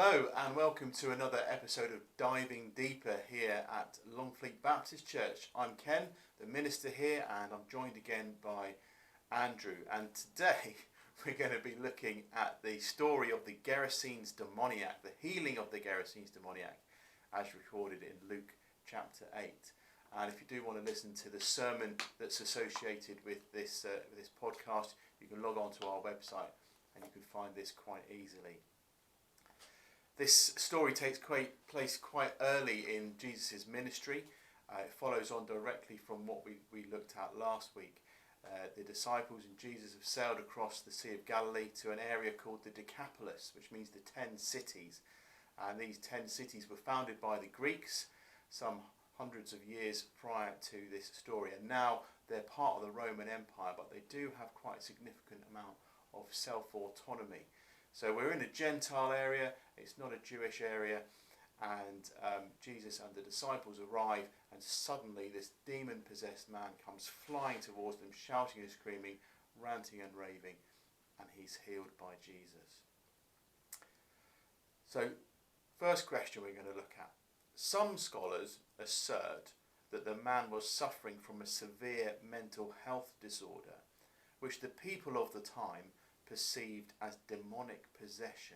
Hello and welcome to another episode of Diving Deeper here at Longfleet Baptist Church. I'm Ken, the minister here, and I'm joined again by Andrew. And today we're going to be looking at the story of the Gerasene Demoniac, the healing of the Gerasene Demoniac, as recorded in Luke chapter 8. And if you do want to listen to the sermon that's associated with this podcast, you can log on to our website and you can find this quite easily. This story takes place quite early in Jesus' ministry. It follows on directly from what we looked at last week. The disciples and Jesus have sailed across the Sea of Galilee to an area called the Decapolis, which means the 10 cities. And these 10 cities were founded by the Greeks some hundreds of years prior to this story. And now they're part of the Roman Empire, but they do have quite a significant amount of self-autonomy. So we're in a Gentile area, it's not a Jewish area, and Jesus and the disciples arrive, and suddenly this demon-possessed man comes flying towards them, shouting and screaming, ranting and raving, and he's healed by Jesus. So, first question we're going to look at. Some scholars assert that the man was suffering from a severe mental health disorder, which the people of the time perceived as demonic possession.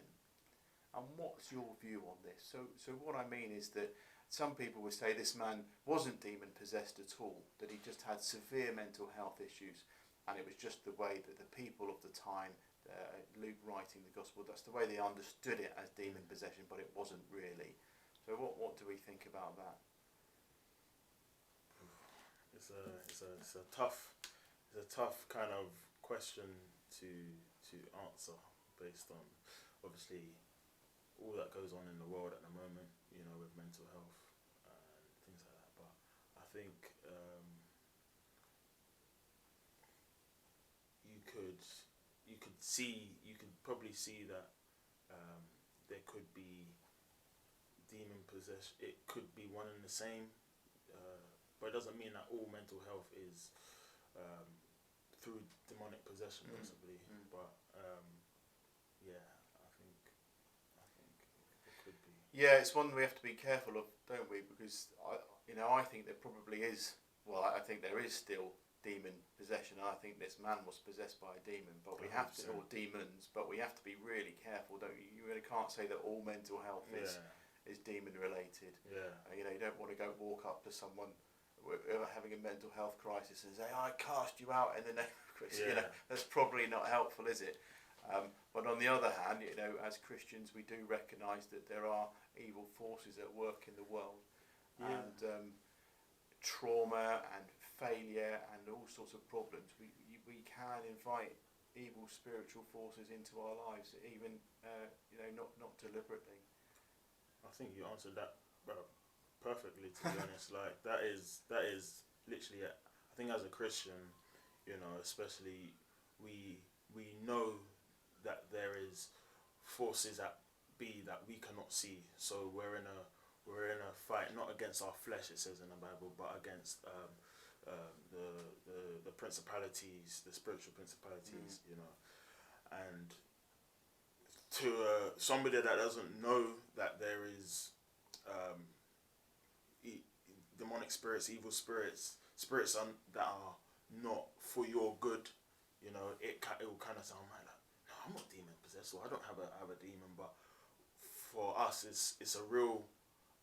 And what's your view on this? So what I mean is that some people would say this man wasn't demon possessed at all, that he just had severe mental health issues, and it was just the way that the people of the time, Luke writing the gospel, that's the way they understood it as demon possession, but it wasn't really. So what do we think about that? It's a tough kind of question to answer based on obviously all that goes on in the world at the moment, with mental health and things like that. But I think you could probably see that there could be demon possession. It could be one and the same, but it doesn't mean that all mental health is through demonic possession, possibly. But I think it could be. Yeah, it's one we have to be careful of, don't we? Because I think there probably is. Well, I think there is still demon possession. I think this man was possessed by a demon, but we have to, or demons. But we have to be really careful, don't you? You really can't say that all mental health is demon related. Yeah. You don't want to go walk up to someone having a mental health crisis and say, "I cast you out in the name of Christ." That's probably not helpful, is it? But on the other hand, as Christians, we do recognise that there are evil forces at work in the world, and trauma and failure and all sorts of problems. We can invite evil spiritual forces into our lives, even not deliberately. I think you answered that perfectly, to be honest. Like that is literally it. I think as a Christian, especially we know that there is forces at B that we cannot see. So we're in a fight not against our flesh, it says in the Bible, but against the principalities, the spiritual principalities, and to somebody that doesn't know that there is demonic spirits, evil spirits that are not for your good, it will kind of sound like that. No, I'm not demon possessed, so I don't have a demon. But for us, it's a real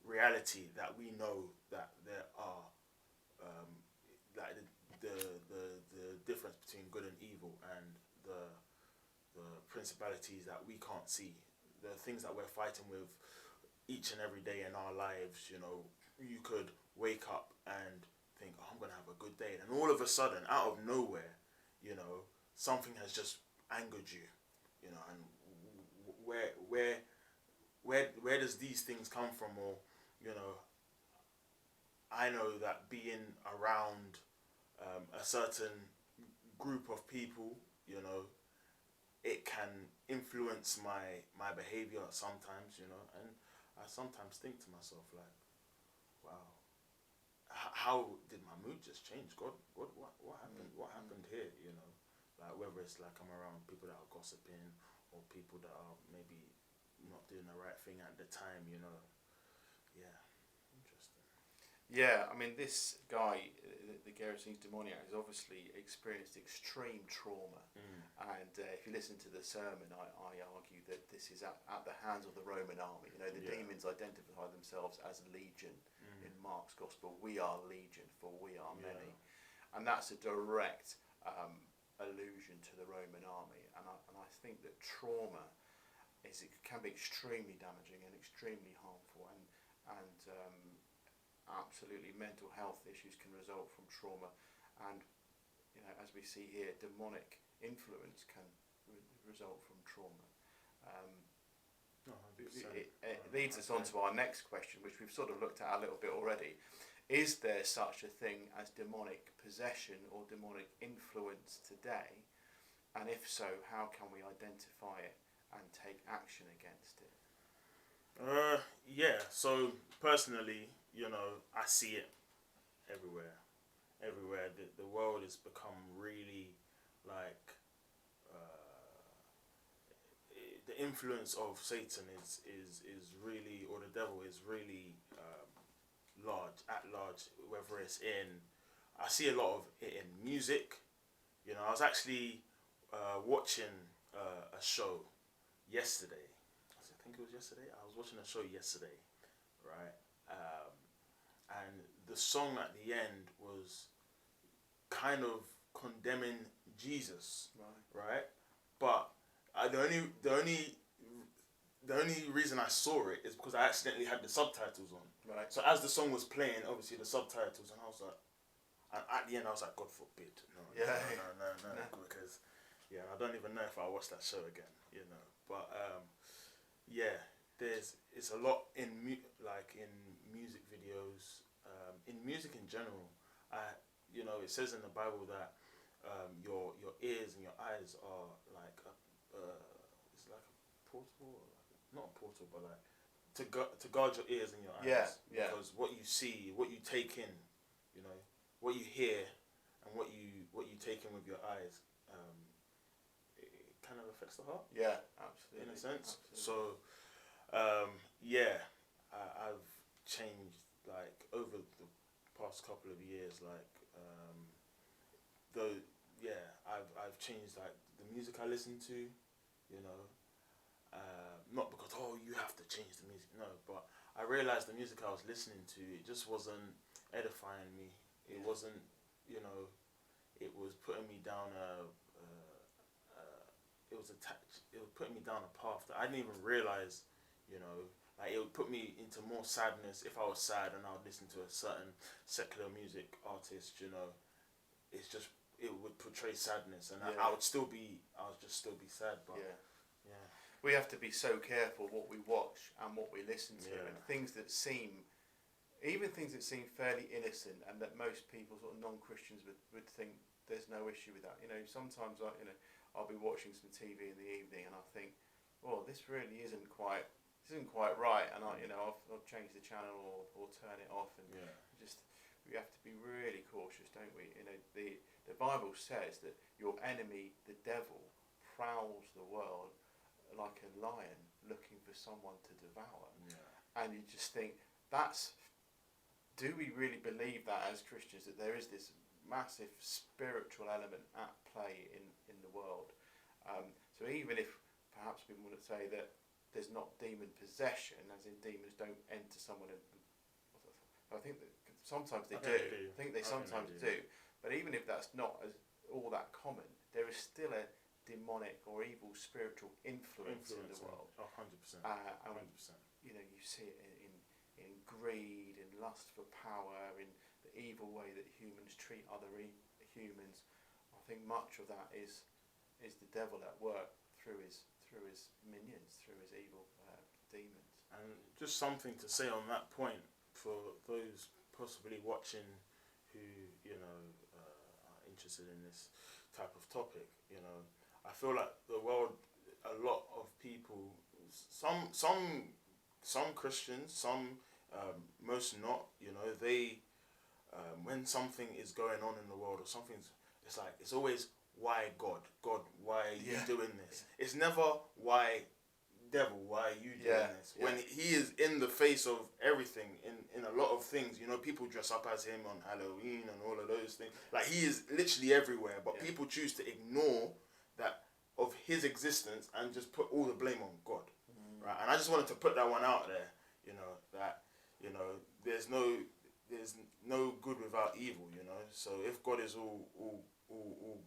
reality that we know that there are that the difference between good and evil, and the principalities that we can't see, the things that we're fighting with each and every day in our lives. You could wake up and think, "Oh, I'm gonna have a good day," and all of a sudden, out of nowhere, something has just angered you, and where does these things come from? Or I know that being around a certain group of people, it can influence my behavior sometimes, and I sometimes think to myself, like, wow, how did my mood just change? God, what happened? What happened here? Like whether it's like I'm around people that are gossiping, or people that are maybe not not doing the right thing at the time, you know. Yeah, interesting. Yeah, I mean, this guy, the Gerasene Demoniac, has obviously experienced extreme trauma. And if you listen to the sermon, I argue that this is at the hands of the Roman army. You know, the demons identify themselves as legion in Mark's Gospel. We are legion, for we are many. And that's a direct allusion to the Roman army. And I think that trauma can be extremely damaging and extremely harmful. And absolutely mental health issues can result from trauma, and you know, as we see here, demonic influence can result from trauma. It leads us on to our next question, which we've sort of looked at a little bit already. Is there such a thing as demonic possession or demonic influence today? And if so, how can we identify it and take action against it? Yeah, so personally, you know, I see it everywhere. The world has become really like the influence of Satan is really, or the devil is really large. Whether it's I see a lot of it in music. You know, I was actually watching a show yesterday. I think it was yesterday. I was watching a show yesterday, right? And the song at the end was kind of condemning Jesus, right? But the only reason I saw it is because I accidentally had the subtitles on. Right. So as the song was playing, obviously the subtitles, and I was like, at the end I was like, God forbid, no, because I don't even know if I watch that show again, you know. But it's a lot in music videos, in music in general. It says in the Bible that your ears and your eyes are like it's like a portal, not a portal, but like to guard your ears and your eyes. Yeah. Because what you see, what you take in, you know, what you hear, and what you take in with your eyes, it kind of affects the heart. Yeah, absolutely. In a sense. Absolutely. So, I've changed like over the past couple of years. I've changed like the music I listen to. You know, not because you have to change the music. No, but I realized the music I was listening to, it just wasn't edifying me. It wasn't, you know, it was putting me down it was putting me down a path that I didn't even realize, you know, like it would put me into more sadness if I was sad and I would listen to a certain secular music artist, you know. It would portray sadness, and I would just still be sad, but we have to be so careful what we watch and what we listen to, and things that seem fairly innocent, and that most people, sort of non-Christians, would think there's no issue with that. You know, sometimes I'll be watching some TV in the evening and I think, this really isn't quite right, and I'll change the channel or turn it off, and we have to be really cautious, don't we? You know, the Bible says that your enemy, the devil, prowls the world like a lion looking for someone to devour. And you just think, do we really believe that as Christians, that there is this massive spiritual element at play in the world? So even if perhaps we want to say that there's not demon possession, as in demons don't enter someone, I think that sometimes they do. I think they sometimes do. But even if that's not all that common, there is still a demonic or evil spiritual influence in the world. 100%. 100%. You know, you see it in greed, in lust for power, in the evil way that humans treat other humans. I think much of that is the devil at work through his minions, through his evil demons. And just something to say on that point for those possibly watching who, you know, are interested in this type of topic. You know, I feel like the world, a lot of people, some Christians, some most not. You know, they when something is going on in the world or it's always, why God, why are you doing this? It's never why devil, why are you doing Yeah, this? yeah. When he is in the face of everything, in a lot of things, you know, people dress up as him on Halloween and all of those things. Like, he is literally everywhere, but Yeah. people choose to ignore that of his existence and just put all the blame on God, right? And I just wanted to put that one out there, you know, that, you know, there's no good without evil, you know. So if God is all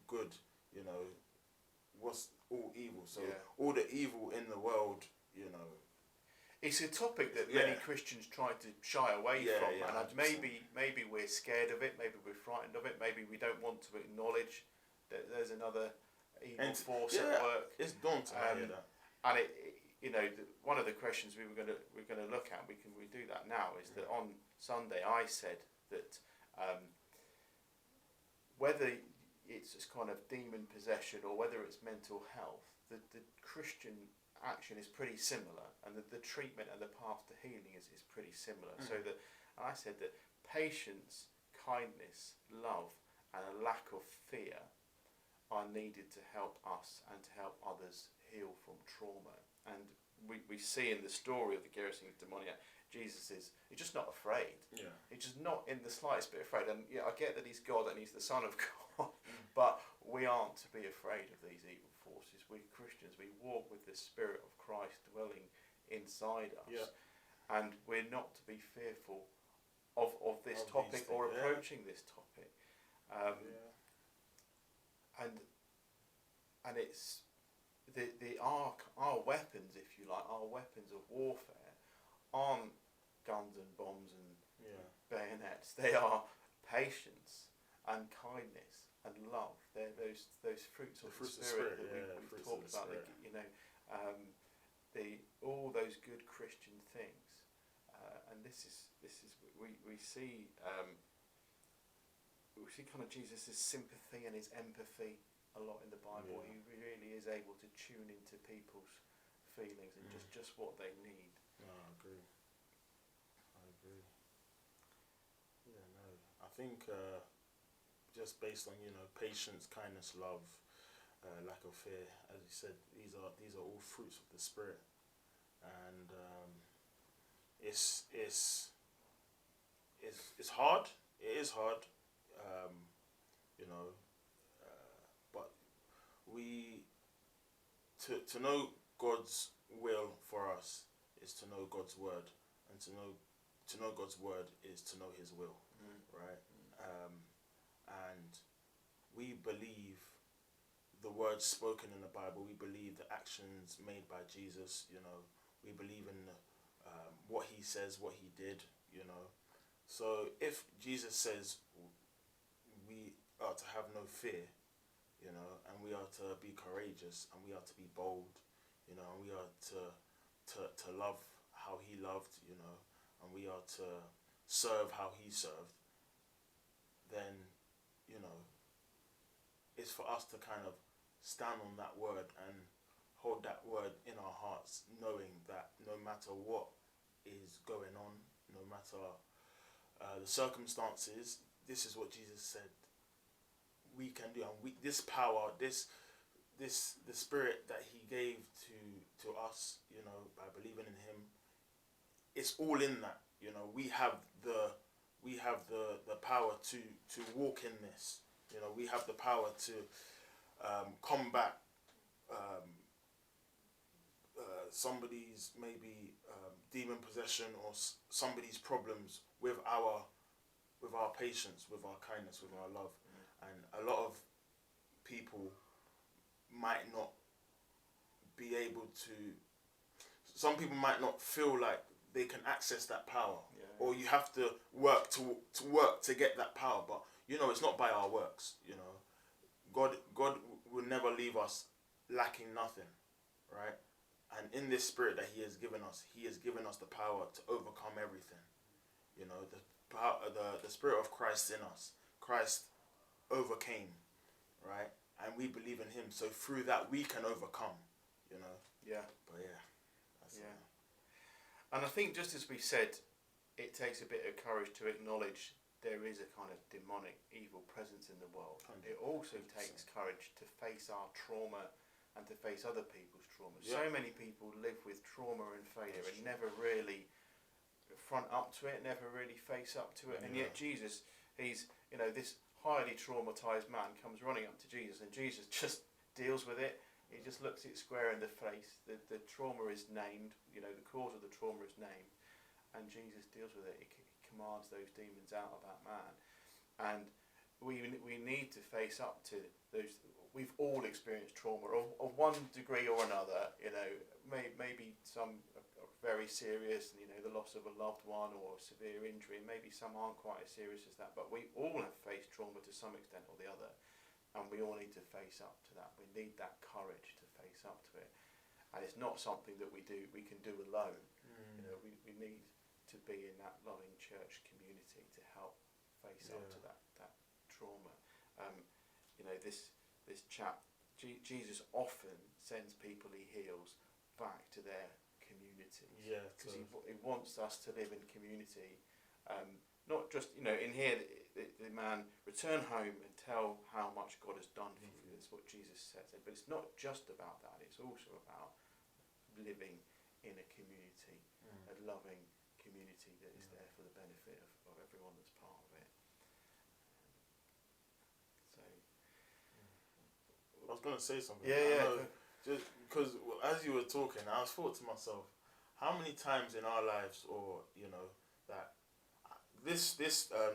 good, you know, what's all evil? So Yeah. all the evil in the world, you know. It's a topic that many Christians try to shy away from, and 100%. maybe we're scared of it, maybe we're frightened of it, maybe we don't want to acknowledge that there's another evil force at work. It's daunting. I hear that. And you know, one of the questions we're going to look at, we do that now, is that on Sunday I said that whether it's kind of demon possession or whether it's mental health, the Christian action is pretty similar, and the treatment and the path to healing is pretty similar. So that, and I said that patience, kindness, love, and a lack of fear are needed to help us and to help others heal from trauma. And we see in the story of the Gerasene Demoniac, Jesus he's just not afraid. Yeah. He's just not in the slightest bit afraid. And I get that he's God and he's the Son of God, but we aren't to be afraid of these evil forces. We Christians, we walk with the Spirit of Christ dwelling inside us. Yeah. And we're not to be fearful of this topic or approaching this topic. And it's our weapons, if you like, our weapons of warfare aren't guns and bombs and bayonets. They are patience and kindness and love. They're those fruits of the Spirit that we've talked about. You know, all those good Christian things. And this is we see kind of Jesus' sympathy and his empathy a lot in the Bible. He really is able to tune into people's feelings and just what they need. No, I agree. Yeah, no. I think just based on, you know, patience, kindness, love, lack of fear, as you said, these are all fruits of the Spirit, and it's hard. It is hard, you know. But we to know God's will for us is to know God's word, and to know God's word is to know His will, right? And we believe the words spoken in the Bible. We believe the actions made by Jesus. You know, we believe in what He says, what He did. You know, so if Jesus says we are to have no fear, you know, and we are to be courageous, and we are to be bold, you know, and we are to love how He loved, you know, and we are to serve how He served, then, you know, it's for us to kind of stand on that word and hold that word in our hearts, knowing that no matter what is going on, no matter the circumstances, this is what Jesus said we can do, and this power, the Spirit that He gave to us, you know, by believing in Him, it's all in that. You know, we have the power to walk in this. You know, we have the power to combat somebody's maybe demon possession, or somebody's problems with our patience, with our kindness, with our love. And a lot of people might not be able to. Some people might not feel like they can access that power, or you have to work to get that power. But you know, it's not by our works. You know, God will never leave us lacking nothing, right? And in this Spirit that He has given us the power to overcome everything. You know, the Spirit of Christ in us. Christ overcame, right? And we believe in Him, so through that we can overcome, you know. Yeah. But yeah, that's it. And I think, just as we said, it takes a bit of courage to acknowledge there is a kind of demonic, evil presence in the world. 100%. It also takes courage to face our trauma and to face other people's trauma. Yeah. So many people live with trauma and failure That's and true. never really front up to it, never really face up to it. And yet Jesus, he's, this highly traumatized man comes running up to Jesus, and Jesus just deals with it. He just looks it square in the face. The trauma is named, the cause of the trauma is named, and Jesus deals with it. He commands those demons out of that man. And we need to face up to those. We've all experienced trauma of one degree or another. Maybe some are very serious, and the loss of a loved one or severe injury. Maybe some aren't quite as serious as that. But we all have faced trauma to some extent or the other, and we all need to face up to that. We need that courage to face up to it, and it's not something that we can do alone. We need to be in that loving church community to help face up to that trauma. This chap, Jesus often sends people he heals back to their communities. Yeah, because he wants us to live in community. Not just, in here, the man, return home and tell how much God has done for you. That's what Jesus says. But it's not just about that. It's also about living in a community, a loving community that is there for the benefit of everyone that's part of it. I was going to say something. Yeah. Just because as you were talking, I was thought to myself, how many times in our lives, or that this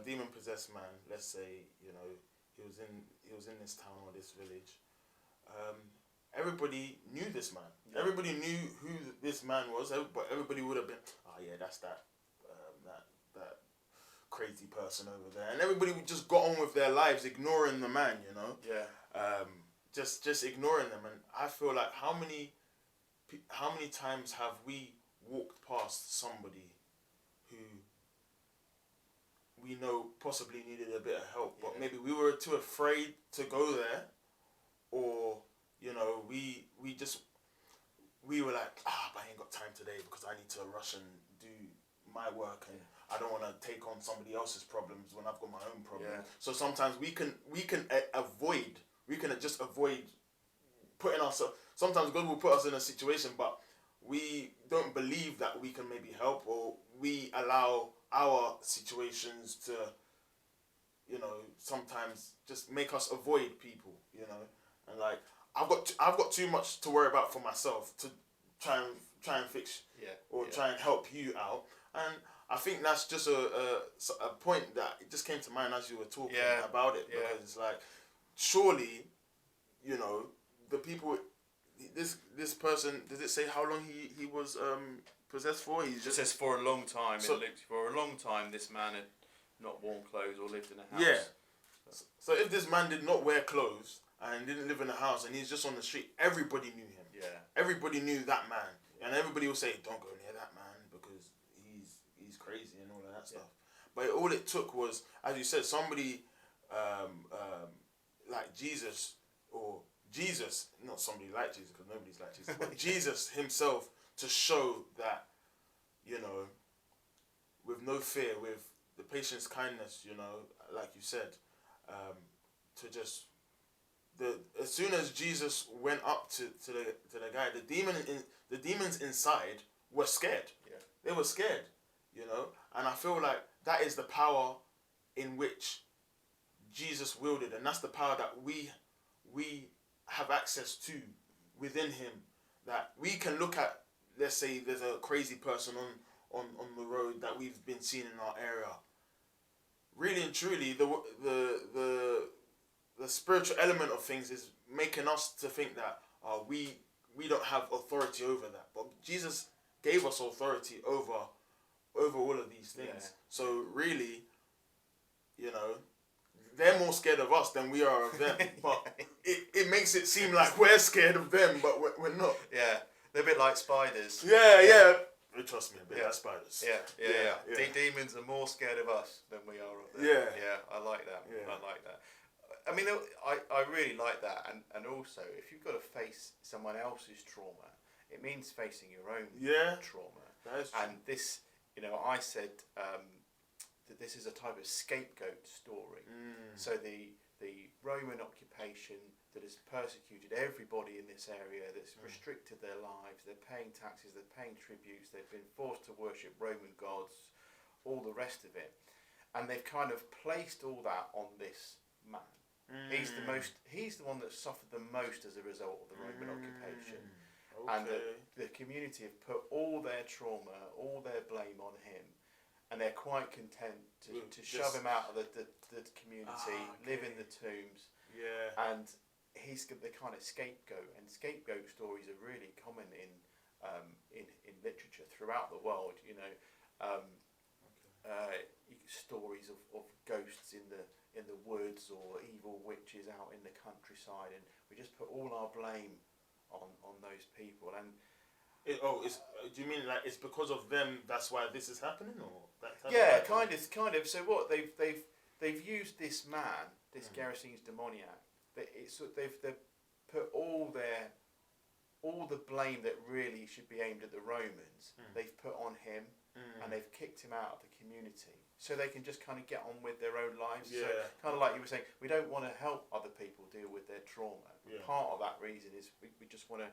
demon possessed man, let's say he was in this town or this village, everybody knew this man. Yeah. Everybody knew who this man was, but everybody would have been, that's that crazy person over there, and everybody would just got on with their lives, ignoring the man. Just ignoring them. And I feel like how many times have we walked past somebody who we know possibly needed a bit of help, but maybe we were too afraid to go there, or we were like, but I ain't got time today because I need to rush and do my work, and I don't want to take on somebody else's problems when I've got my own problems. Yeah. So sometimes we can just avoid putting ourselves. Sometimes God will put us in a situation, but we don't believe that we can maybe help, or we allow our situations to, sometimes just make us avoid people, and like I've got too much to worry about for myself to try and fix try and help you out. And I think that's just a point that it just came to mind as you were talking about it, because it's like, surely, the people, this person, does it say how long he was possessed for? It says for a long time. So, for a long time, this man had not worn clothes or lived in a house. Yeah. So if this man did not wear clothes and didn't live in a house and he's just on the street, everybody knew him. Yeah. Everybody knew that man, and everybody will say, "Don't go near that man because he's crazy," and all of that stuff. But all it took was, as you said, somebody like Jesus, or Jesus, not somebody like Jesus, because nobody's like Jesus, but Jesus himself, to show that, with no fear, with the patience, kindness, like you said, to just, as soon as Jesus went up to the guy, the demons inside were scared. Yeah. They were scared, and I feel like that is the power in which Jesus wielded, and that's the power that we have access to within him, that we can look at. Let's say there's a crazy person on the road that we've been seeing in our area. Really and truly, the spiritual element of things is making us to think that we don't have authority over that, but Jesus gave us authority over all of these things. Yeah. So really, they're more scared of us than we are of them. But it makes it seem like we're scared of them, but we're not. Yeah, they're a bit like spiders. Yeah. Trust me, a bit like spiders. Yeah. Demons are more scared of us than we are of them. Yeah, I like that. Yeah. I like that. I mean, I really like that. And also, if you've got to face someone else's trauma, it means facing your own trauma. That is true. And this, I said that this is a type of scapegoat story. So the Roman occupation that has persecuted everybody in this area, that's restricted their lives. They're paying taxes, they're paying tributes, they've been forced to worship Roman gods, all the rest of it. And they've kind of placed all that on this man. He's the one that suffered the most as a result of the Roman occupation. Okay. And the community have put all their trauma, all their blame on him. And they're quite content to shove him out of the community, live in the tombs. Yeah. And he's the kind of scapegoat. And scapegoat stories are really common in literature throughout the world. You know, stories of ghosts in the woods or evil witches out in the countryside, and we just put all our blame on those people. And do you mean like it's because of them that's why this is happening, or that type kind of. So what they've used this man, this Gerasene Demoniac. They've put all the blame that really should be aimed at the Romans. They've put on him, and they've kicked him out of the community, so they can just kind of get on with their own lives. Yeah. So kind of like you were saying, we don't want to help other people deal with their trauma. Yeah. Part of that reason is we just want to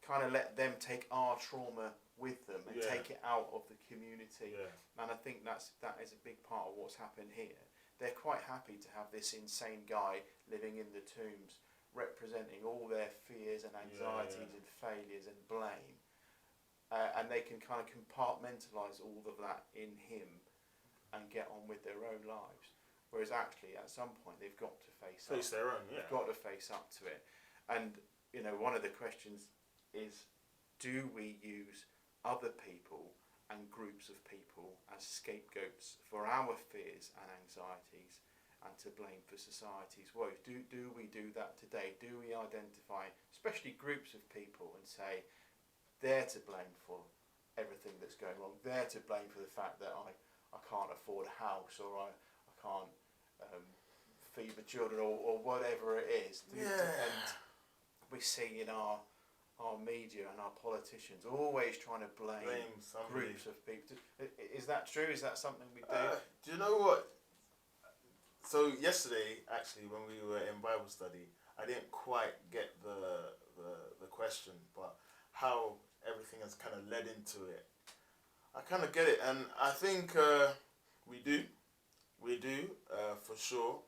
kind of let them take our trauma with them and take it out of the community. Yeah. And I think that is a big part of what's happened here. They're quite happy to have this insane guy living in the tombs, representing all their fears and anxieties and failures and blame. And they can kind of compartmentalise all of that in him and get on with their own lives. Whereas actually, at some point, they've got to face their own. Yeah. They've got to face up to it. And, you know, one of the questions is, do we use other people and groups of people as scapegoats for our fears and anxieties and to blame for society's woes? Do we do that today? Do we identify, especially groups of people, and say, they're to blame for everything that's going wrong. They're to blame for the fact that I can't afford a house, or I can't feed the children, or whatever it is. And we see in our media and our politicians always trying to blame groups of people. Is that true? Is that something we do? Do you know what? So yesterday, actually, when we were in Bible study, I didn't quite get the question, but how everything has kind of led into it, I kind of get it, and I think we do for sure.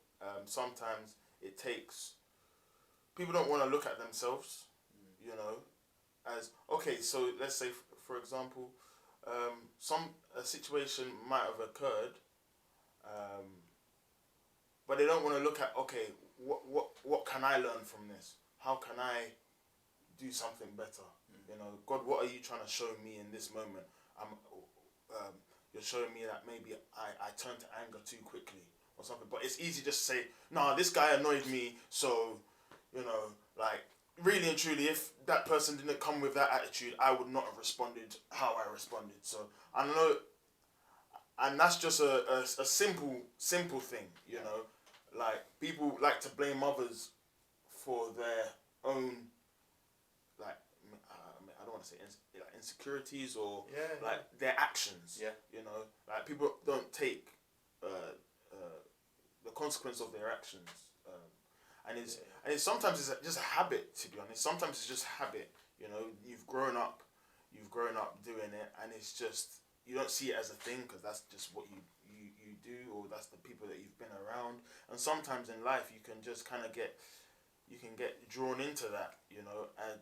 Sometimes it takes, people don't want to look at themselves, you know, as okay. So let's say, for example, a situation might have occurred, but they don't want to look at, okay, what can I learn from this? How can I do something better? You know, God, what are you trying to show me in this moment? You're showing me that maybe I turned to anger too quickly or something. But it's easy just to say, nah, this guy annoyed me, so, you know, like, really and truly, if that person didn't come with that attitude, I would not have responded how I responded. So, I know, and that's just a simple thing, you know. Like, people like to blame others for their own, like, I don't want to say insecurities or their actions. Yeah. You know, like, people don't take the consequence of their actions, and it's sometimes it's just a habit. To be honest, sometimes it's just habit. You know, you've grown up doing it, and it's just, you don't see it as a thing because that's just what you do, or that's the people that you've been around. And sometimes in life you can just kind of get drawn into that, you know, and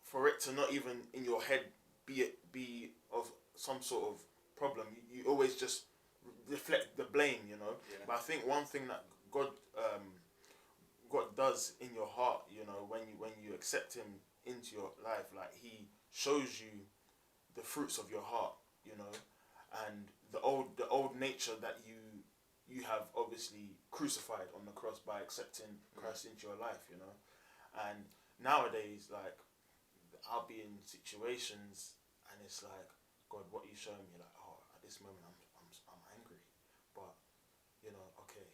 for it to not even in your head be of some sort of problem, you always just reflect the blame, you know. Yeah. But I think one thing that God does in your heart, you know, when you accept Him into your life, like, He shows you the fruits of your heart, you know, and the old nature that you have obviously crucified on the cross by accepting Christ into your life, you know. And nowadays, like, I'll be in situations and it's like, God, what are you showing me? Like, oh, at this moment I'm angry, but, you know, okay,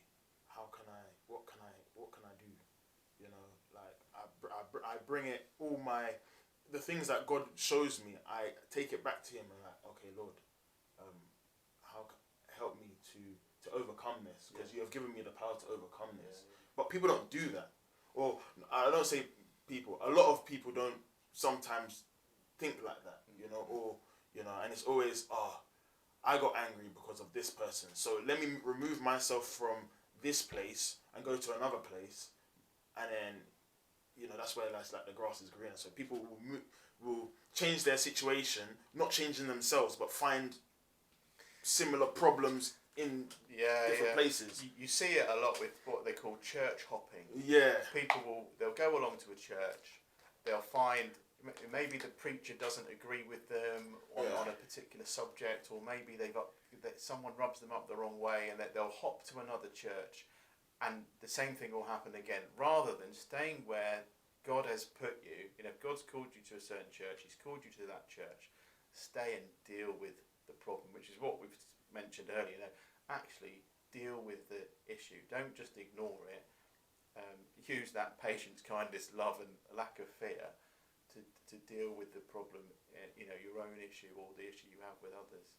what can I do? You know, like, I bring it, the things that God shows me, I take it back to Him and, like, okay, Lord, help me to overcome this, because you have given me the power to overcome this. But people don't do that. Or, I don't say people, a lot of people don't sometimes think like that, or, and it's always, I got angry because of this person. So let me remove myself from this place and go to another place. And then, that's where that's like the grass is greener. So people will change their situation, not changing themselves, but find similar problems in different places. You see it a lot with what they call church hopping. Yeah. They'll go along to a church, they'll find, maybe the preacher doesn't agree with them on a particular subject, or maybe someone rubs them up the wrong way, and they'll hop to another church, and the same thing will happen again, rather than staying where God has put you. If God's called you to a certain church, he's called you to that church, stay and deal with the problem, which is what we've mentioned earlier. Actually deal with the issue. Don't just ignore it. Use that patience, kindness, love, and lack of fear to deal with the problem, your own issue or the issue you have with others.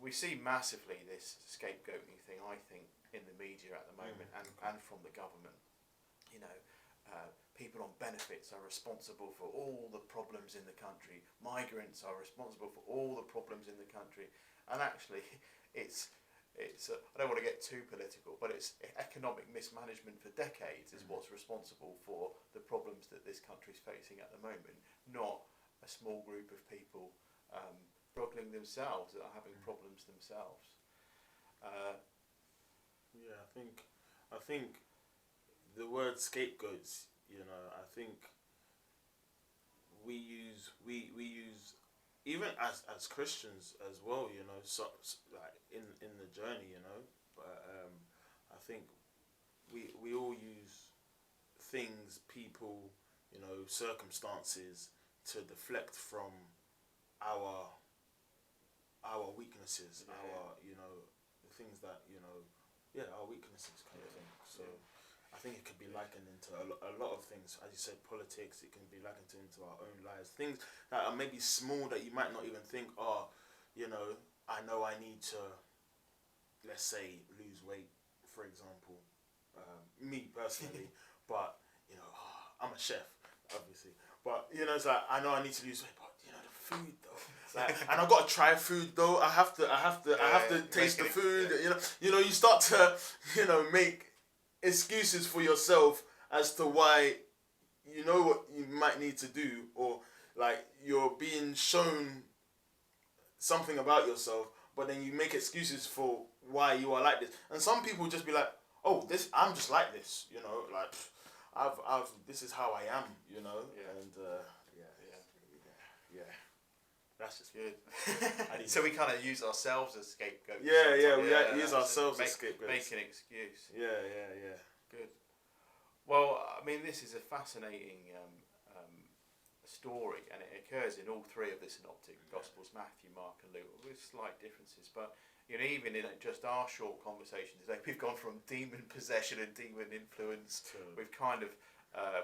We see massively this scapegoating thing, I think, in the media at the moment, and from the government. People on benefits are responsible for all the problems in the country. Migrants are responsible for all the problems in the country. And actually, it's I don't want to get too political, but it's economic mismanagement for decades is what's responsible for the problems that this country is facing at the moment, not a small group of people struggling themselves, that are having problems themselves. I think the word scapegoats, I think we use even as Christians as well, so like in the journey, but I think we all use things, people, circumstances to deflect from our weaknesses, the things that our weaknesses kind of thing. So I think it could be likened into a lot of things. As you said, politics, it can be likened into our own lives. Things that are maybe small that you might not even think, I know I need to, let's say, lose weight, for example. Me personally, but, I'm a chef, obviously. But, it's like, I know I need to lose weight, but, the food though. Like, and I've got to try food though. I have to taste the food. You start to, make excuses for yourself as to why what you might need to do, or like you're being shown something about yourself, but then you make excuses for why you are like this. And some people just be like, I'm just like this, like I've this is how I am, and that's just good. So we kind of use ourselves as scapegoats. We use ourselves as scapegoats. Make an excuse. Yeah. Good. Well, I mean, this is a fascinating story, and it occurs in all three of the synoptic Gospels, Matthew, Mark, and Luke, with slight differences. But even in just our short conversation today, we've gone from demon possession and demon influence. We've kind of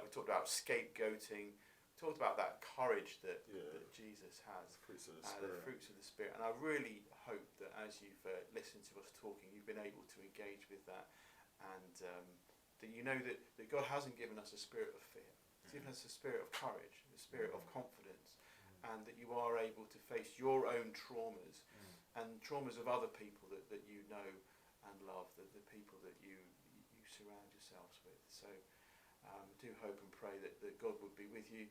we talked about scapegoating. Talked about that courage that Jesus has, the fruits of the Spirit, and I really hope that as you've listened to us talking, you've been able to engage with that, and that that God hasn't given us a spirit of fear; He's given us a spirit of courage, a spirit of confidence, and that you are able to face your own traumas and traumas of other people that you know and love, the people that you surround yourselves with. So do hope and pray that God would be with you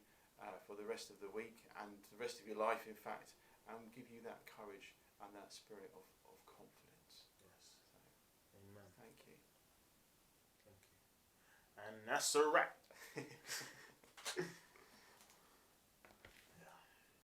for the rest of the week and the rest of your life, in fact, and give you that courage and that spirit of confidence. Yes. So, amen. Thank you. And that's a wrap.